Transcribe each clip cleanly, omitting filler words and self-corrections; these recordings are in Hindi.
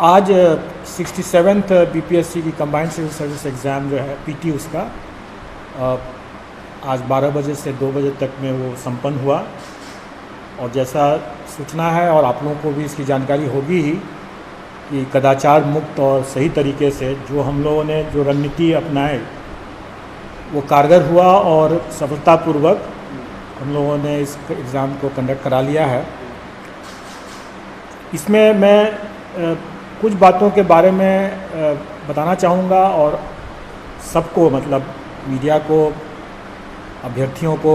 आज 67th बीपीएससी की कंबाइंड सिविल सर्विस एग्ज़ाम जो है पीटी उसका आज 12 बजे से 2 बजे तक में वो संपन्न हुआ। और जैसा सूचना है और आप लोगों को भी इसकी जानकारी होगी ही कि कदाचार मुक्त और सही तरीके से जो हम लोगों ने जो रणनीति अपनाए वो कारगर हुआ और सफलतापूर्वक हम लोगों ने इस एग्ज़ाम को कंडक्ट करा लिया है। इसमें मैं कुछ बातों के बारे में बताना चाहूँगा और सबको मतलब मीडिया को, अभ्यर्थियों को,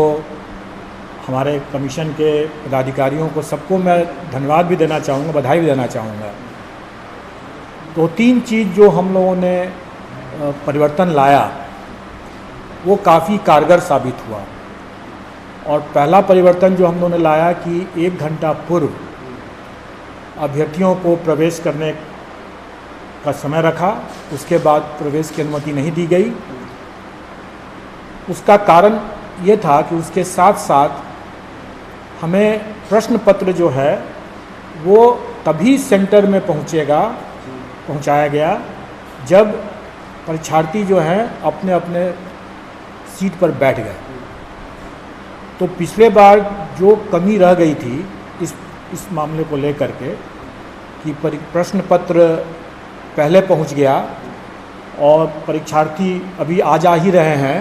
हमारे कमीशन के पदाधिकारियों को, सबको मैं धन्यवाद भी देना चाहूँगा, बधाई भी देना चाहूँगा। 2-3 चीज़ जो हम लोगों ने परिवर्तन लाया वो काफ़ी कारगर साबित हुआ। और पहला परिवर्तन जो हम लोगों ने लाया कि 1 घंटा पूर्व अभ्यर्थियों को प्रवेश करने का समय रखा, उसके बाद प्रवेश की अनुमति नहीं दी गई। उसका कारण ये था कि उसके साथ साथ हमें प्रश्न पत्र जो है वो तभी सेंटर में पहुंचाया गया जब परीक्षार्थी जो हैं अपने अपने सीट पर बैठ गए। तो पिछले बार जो कमी रह गई थी इस मामले को लेकर के कि प्रश्न पत्र पहले पहुंच गया और परीक्षार्थी अभी आ जा ही रहे हैं,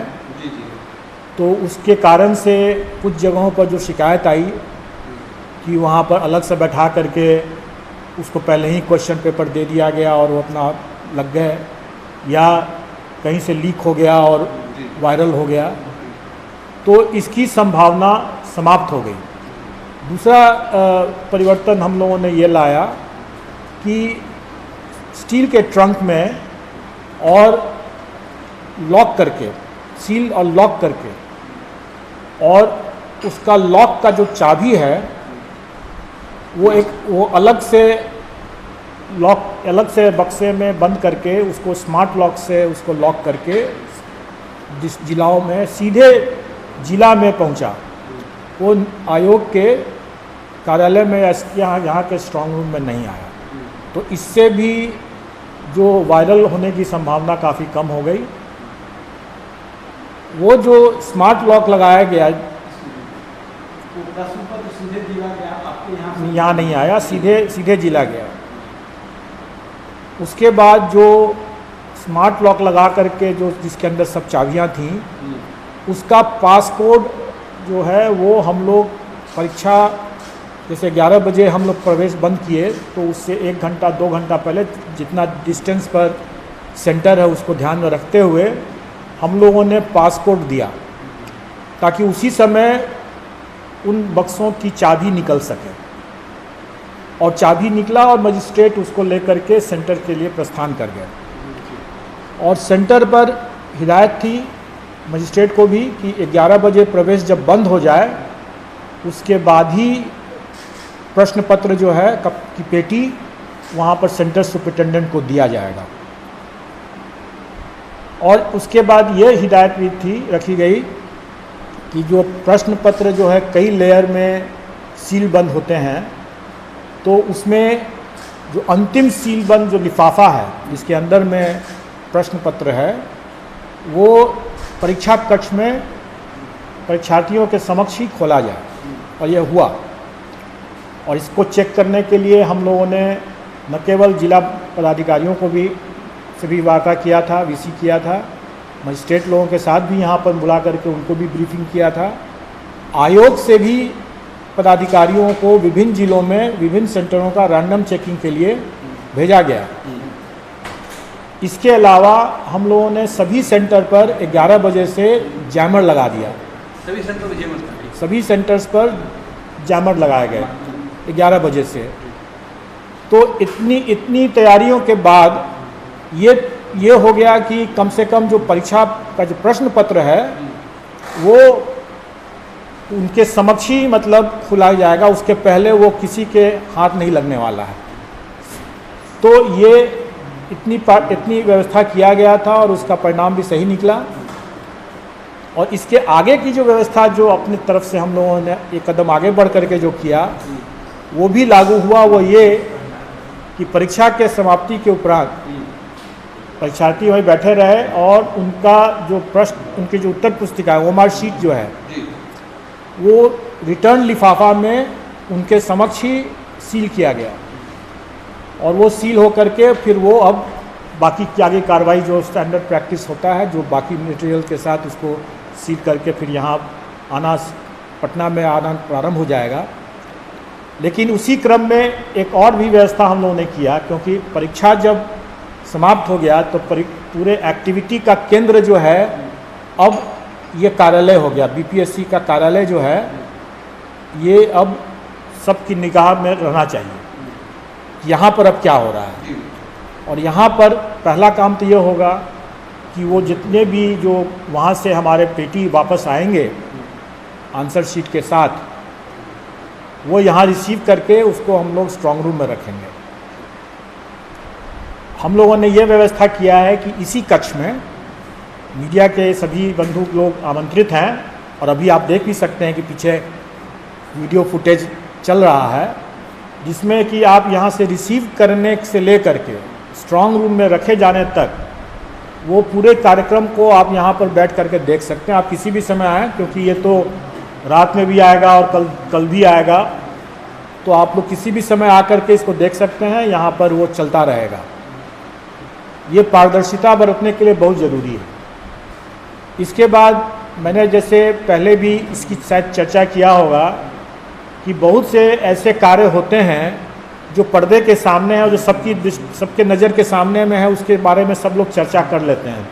तो उसके कारण से कुछ जगहों पर जो शिकायत आई कि वहाँ पर अलग से बैठा करके उसको पहले ही क्वेश्चन पेपर दे दिया गया और वो अपना लग गए, या कहीं से लीक हो गया और वायरल हो गया, तो इसकी संभावना समाप्त हो गई। दूसरा परिवर्तन हम लोगों ने ये लाया कि स्टील के ट्रंक में और लॉक करके, सील और लॉक करके, और उसका लॉक का जो चाबी है वो अलग से बक्से में बंद करके उसको स्मार्ट लॉक से उसको लॉक करके जिस जिलाओं में सीधे जिला में पहुंचा, वो आयोग के कार्यालय में यहाँ के स्ट्रांग रूम में नहीं आया। तो इससे भी जो वायरल होने की संभावना काफ़ी कम हो गई। वो जो स्मार्ट लॉक लगाया गया यहाँ नहीं आया, सीधे जिला गया। उसके बाद जो स्मार्ट लॉक लगा करके जिसके अंदर सब चाबियाँ थीं, उसका पासकोड जो है वो हम लोग परीक्षा जैसे 11 बजे हम लोग प्रवेश बंद किए तो उससे 1 घंटा 2 घंटा पहले जितना डिस्टेंस पर सेंटर है उसको ध्यान में रखते हुए हम लोगों ने पासकोड दिया ताकि उसी समय उन बक्सों की चाबी निकल सके। और चाबी निकला और मजिस्ट्रेट उसको लेकर के सेंटर के लिए प्रस्थान कर गए। और सेंटर पर हिदायत थी मजिस्ट्रेट को भी कि 11 बजे प्रवेश जब बंद हो जाए उसके बाद ही प्रश्न पत्र जो है की पेटी वहाँ पर सेंटर सुपरिटेंडेंट को दिया जाएगा। और उसके बाद ये हिदायत भी रखी गई कि जो प्रश्न पत्र जो है कई लेयर में सील बंद होते हैं, तो उसमें जो अंतिम सील बंद जो लिफाफा है जिसके अंदर में प्रश्न पत्र है वो परीक्षा कक्ष में परीक्षार्थियों के समक्ष ही खोला जाए। और यह हुआ। और इसको चेक करने के लिए हम लोगों ने न केवल जिला पदाधिकारियों को भी सभी वार्ता किया था, वीसी किया था, मजिस्ट्रेट लोगों के साथ भी यहाँ पर बुला करके उनको भी ब्रीफिंग किया था। आयोग से भी पदाधिकारियों को विभिन्न जिलों में विभिन्न सेंटरों का रैंडम चेकिंग के लिए भेजा गया। इसके अलावा हम लोगों ने सभी सेंटर पर 11 बजे से जैमर लगा दिया। सभी सेंटर्स पर जैमर लगाए गए 11 बजे से। तो इतनी तैयारियों के बाद ये हो गया कि कम से कम जो परीक्षा का जो प्रश्न पत्र है वो उनके समक्ष ही मतलब खुला जाएगा, उसके पहले वो किसी के हाथ नहीं लगने वाला है। तो ये इतनी व्यवस्था किया गया था और उसका परिणाम भी सही निकला। और इसके आगे की जो व्यवस्था जो अपनी तरफ से हम लोगों ने एक कदम आगे बढ़ करके जो किया वो भी लागू हुआ। वो ये कि परीक्षा के समाप्ति के उपरांत परीक्षार्थी वहीं बैठे रहे और उनका जो प्रश्न, उनकी जो उत्तर पुस्तिका है, ओएमआर शीट जो है, वो रिटर्न लिफाफा में उनके समक्ष ही सील किया गया और वो सील हो करके फिर वो अब बाकी की आगे कार्रवाई जो स्टैंडर्ड प्रैक्टिस होता है, जो बाकी मटेरियल के साथ उसको सील करके फिर यहाँ आना, पटना में आना प्रारंभ हो जाएगा। लेकिन उसी क्रम में एक और भी व्यवस्था हम लोगों ने किया, क्योंकि परीक्षा जब समाप्त हो गया तो पूरे एक्टिविटी का केंद्र जो है अब ये कार्यालय हो गया। बीपीएससी का कार्यालय जो है ये अब सबकी निगाह में रहना चाहिए, यहाँ पर अब क्या हो रहा है। और यहाँ पर पहला काम तो ये होगा कि वो जितने भी जो वहाँ से हमारे पेटी वापस आएंगे आंसर शीट के साथ, वो यहाँ रिसीव करके उसको हम लोग स्ट्रांग रूम में रखेंगे। हम लोगों ने ये व्यवस्था किया है कि इसी कक्ष में मीडिया के सभी बंधु लोग आमंत्रित हैं और अभी आप देख भी सकते हैं कि पीछे वीडियो फुटेज चल रहा है, जिसमें कि आप यहाँ से रिसीव करने से लेकर के स्ट्रांग रूम में रखे जाने तक वो पूरे कार्यक्रम को आप यहाँ पर बैठ करके देख सकते हैं। आप किसी भी समय आएँ, क्योंकि ये तो रात में भी आएगा और कल भी आएगा, तो आप लोग किसी भी समय आकर के इसको देख सकते हैं। यहाँ पर वो चलता रहेगा। ये पारदर्शिता बरतने के लिए बहुत ज़रूरी है। इसके बाद मैंने जैसे पहले भी इसकी शायद चर्चा किया होगा कि बहुत से ऐसे कार्य होते हैं जो पर्दे के सामने है और जो सबके नज़र के सामने में है, उसके बारे में सब लोग चर्चा कर लेते हैं।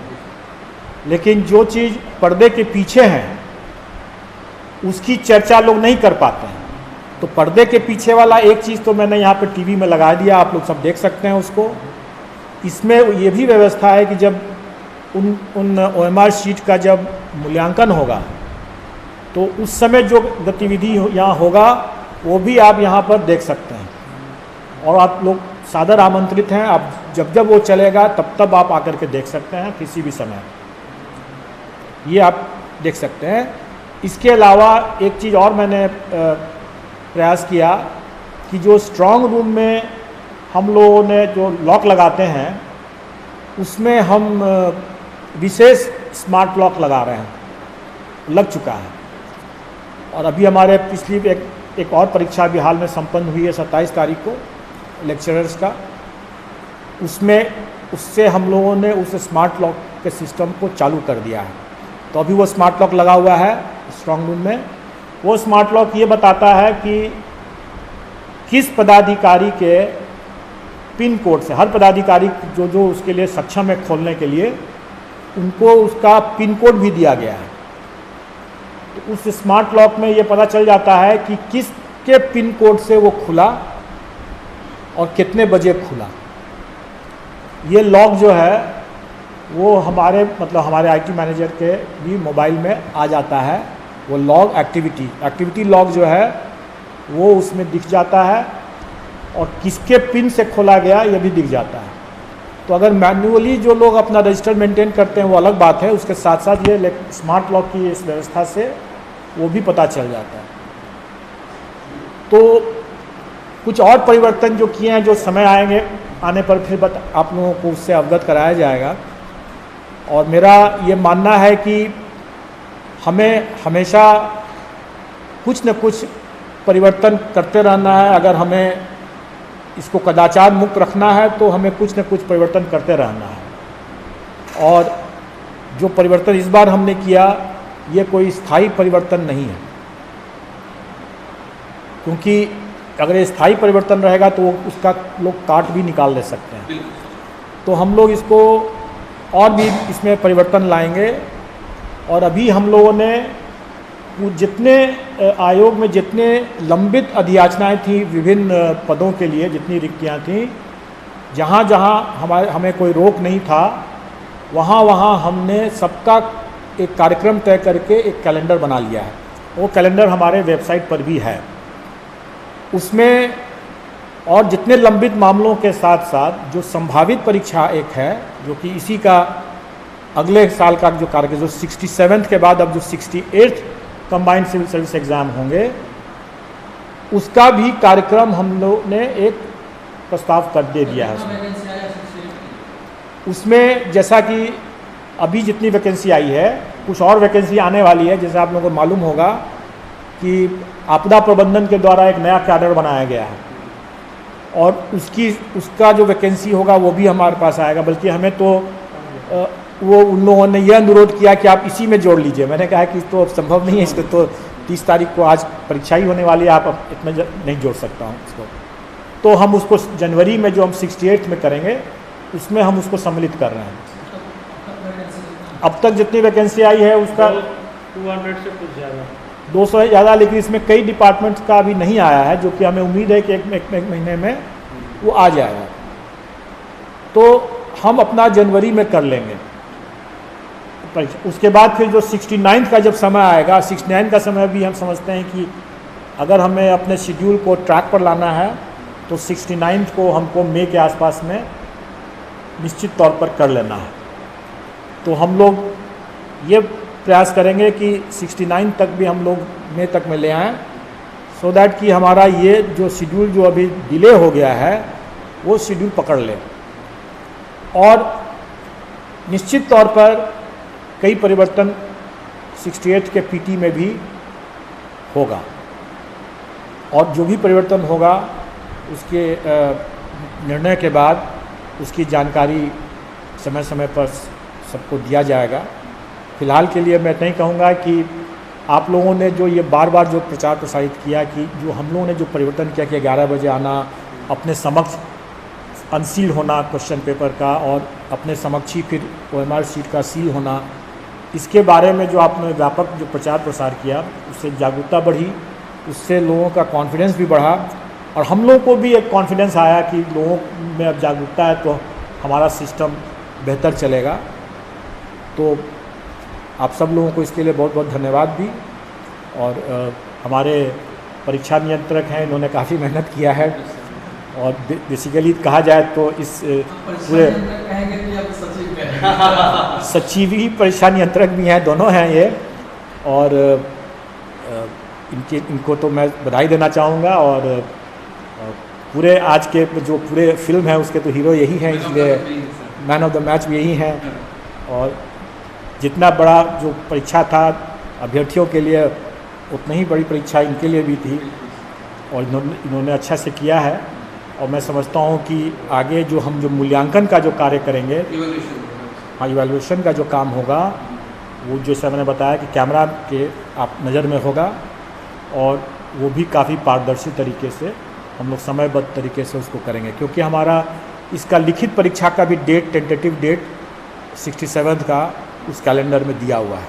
लेकिन जो चीज़ पर्दे के पीछे है उसकी चर्चा लोग नहीं कर पाते हैं। तो पर्दे के पीछे वाला एक चीज़ तो मैंने यहाँ पर टीवी में लगा दिया, आप लोग सब देख सकते हैं उसको। इसमें ये भी व्यवस्था है कि जब उन ओएमआर शीट का जब मूल्यांकन होगा तो उस समय जो गतिविधि यहाँ होगा वो भी आप यहाँ पर देख सकते हैं। और आप लोग सादर आमंत्रित हैं। आप जब वो चलेगा तब आप आकर के देख सकते हैं किसी भी समय, ये आप देख सकते हैं। इसके अलावा एक चीज़ और मैंने प्रयास किया कि जो स्ट्रांग रूम में हम लोगों ने जो लॉक लगाते हैं उसमें हम विशेष स्मार्ट लॉक लगा रहे हैं, लग चुका है। और अभी हमारे पिछली एक और परीक्षा भी हाल में संपन्न हुई है 27 तारीख को लेक्चरर्स का, उससे हम लोगों ने उस स्मार्ट लॉक के सिस्टम को चालू कर दिया है। तो अभी वो स्मार्ट लॉक लगा हुआ है स्ट्रांग रूम में। वो स्मार्ट लॉक ये बताता है कि किस पदाधिकारी के पिन कोड से, हर पदाधिकारी जो उसके लिए सक्षम है खोलने के लिए, उनको उसका पिन कोड भी दिया गया है। तो उस स्मार्ट लॉक में ये पता चल जाता है कि किसके पिन कोड से वो खुला और कितने बजे खुला। ये लॉक जो है वो हमारे आईटी मैनेजर के भी मोबाइल में आ जाता है। वो लॉग एक्टिविटी लॉग जो है वो उसमें दिख जाता है और किसके पिन से खोला गया ये भी दिख जाता है। तो अगर मैन्युअली जो लोग अपना रजिस्टर मेंटेन करते हैं वो अलग बात है, उसके साथ साथ ये स्मार्ट लॉक की इस व्यवस्था से वो भी पता चल जाता है। तो कुछ और परिवर्तन जो किए हैं, जो समय आने पर फिर आप लोगों को उससे अवगत कराया जाएगा। और मेरा ये मानना है कि हमें हमेशा कुछ न कुछ परिवर्तन करते रहना है। अगर हमें इसको कदाचार मुक्त रखना है तो हमें कुछ न कुछ परिवर्तन करते रहना है। और जो परिवर्तन इस बार हमने किया ये कोई स्थायी परिवर्तन नहीं है, क्योंकि अगर ये स्थायी परिवर्तन रहेगा तो उसका लोग काट भी निकाल ले सकते हैं। तो हम लोग इसको और भी इसमें परिवर्तन लाएंगे। और अभी हम लोगों ने जितने आयोग में जितने लंबित अधियाचनाएं थी विभिन्न पदों के लिए, जितनी रिक्तियां थीं, जहाँ जहाँ हमें कोई रोक नहीं था, वहाँ हमने सबका एक कार्यक्रम तय करके एक कैलेंडर बना लिया है। वो कैलेंडर हमारे वेबसाइट पर भी है। उसमें और जितने लंबित मामलों के साथ साथ जो संभावित परीक्षा एक है, जो कि इसी का अगले साल का जो कार्यक्रम, जो 67th के बाद अब जो 68th combined civil service exam होंगे, उसका भी कार्यक्रम हम लोग ने एक प्रस्ताव कर दे दिया है उसमें। जैसा कि अभी जितनी वैकेंसी आई है, कुछ और वैकेंसी आने वाली है। जैसे आप लोगों को मालूम होगा कि आपदा प्रबंधन के द्वारा एक नया कैडर बनाया गया है और उसका जो वैकेंसी होगा वो भी हमारे पास आएगा। बल्कि हमें तो वो उन लोगों ने यह अनुरोध किया कि आप इसी में जोड़ लीजिए। मैंने कहा कि तो अब संभव नहीं है, इसको तो 30 तारीख को आज परीक्षा ही होने वाली है, आप अब इतना नहीं जोड़ सकता हूँ इसको। तो हम उसको जनवरी में जो हम 68 में करेंगे उसमें हम उसको सम्मिलित कर रहे हैं। अब तक जितनी वैकेंसी आई है उसका 200 से कुछ ज़्यादा, 200 से ज़्यादा, लेकिन इसमें कई डिपार्टमेंट्स का अभी नहीं आया है, जो कि हमें उम्मीद है कि एक महीने में वो आ जाएगा। तो हम अपना जनवरी में कर लेंगे। उसके बाद फिर जो 69 का जब समय आएगा, 69 का समय भी हम समझते हैं कि अगर हमें अपने शेड्यूल को ट्रैक पर लाना है तो 69 को हमको मई के आसपास में निश्चित तौर पर कर लेना है। तो हम लोग ये प्रयास करेंगे कि 69 तक भी हम लोग मई तक में ले आएँ, सो दैट कि हमारा ये जो शेड्यूल जो अभी डिले हो गया है वो शेड्यूल पकड़ ले। और निश्चित तौर पर कई परिवर्तन 68 के पीटी में भी होगा और जो भी परिवर्तन होगा उसके निर्णय के बाद उसकी जानकारी समय समय पर सबको दिया जाएगा। फिलहाल के लिए मैं नहीं कहूँगा कि आप लोगों ने जो ये बार बार जो प्रचार प्रसारित किया कि जो हम लोगों ने जो परिवर्तन किया कि 11 बजे आना, अपने समक्ष अनसील होना क्वेश्चन पेपर का और अपने समक्ष ही फिर OMR शीट का सील होना, इसके बारे में जो आपने व्यापक जो प्रचार प्रसार किया उससे जागरूकता बढ़ी, उससे लोगों का कॉन्फिडेंस भी बढ़ा और हम लोगों को भी एक कॉन्फिडेंस आया कि लोगों में अब जागरूकता है तो हमारा सिस्टम बेहतर चलेगा। तो आप सब लोगों को इसके लिए बहुत बहुत धन्यवाद भी। और हमारे परीक्षा नियंत्रक हैं, इन्होंने काफ़ी मेहनत किया है और बेसिकली कहा जाए तो इस पूरे सचिव ही परीक्षा नियंत्रक भी हैं, दोनों हैं ये। और इनको तो मैं बधाई देना चाहूँगा। और पूरे आज के जो पूरे फिल्म है उसके तो हीरो यही हैं, इसलिए मैन ऑफ द मैच भी यही हैं। और जितना बड़ा जो परीक्षा था अभ्यर्थियों के लिए, उतनी ही बड़ी परीक्षा इनके लिए भी थी और इन्होंने अच्छा से किया है। और मैं समझता हूँ कि आगे जो हम जो मूल्यांकन का जो कार्य करेंगे, हाँ इवैल्यूएशन का जो काम होगा, वो जैसे मैंने बताया कि कैमरा के आप नज़र में होगा और वो भी काफ़ी पारदर्शी तरीके से हम लोग समयबद्ध तरीके से उसको करेंगे। क्योंकि हमारा इसका लिखित परीक्षा का भी डेट, टेंटेटिव डेट 67 का उस कैलेंडर में दिया हुआ है।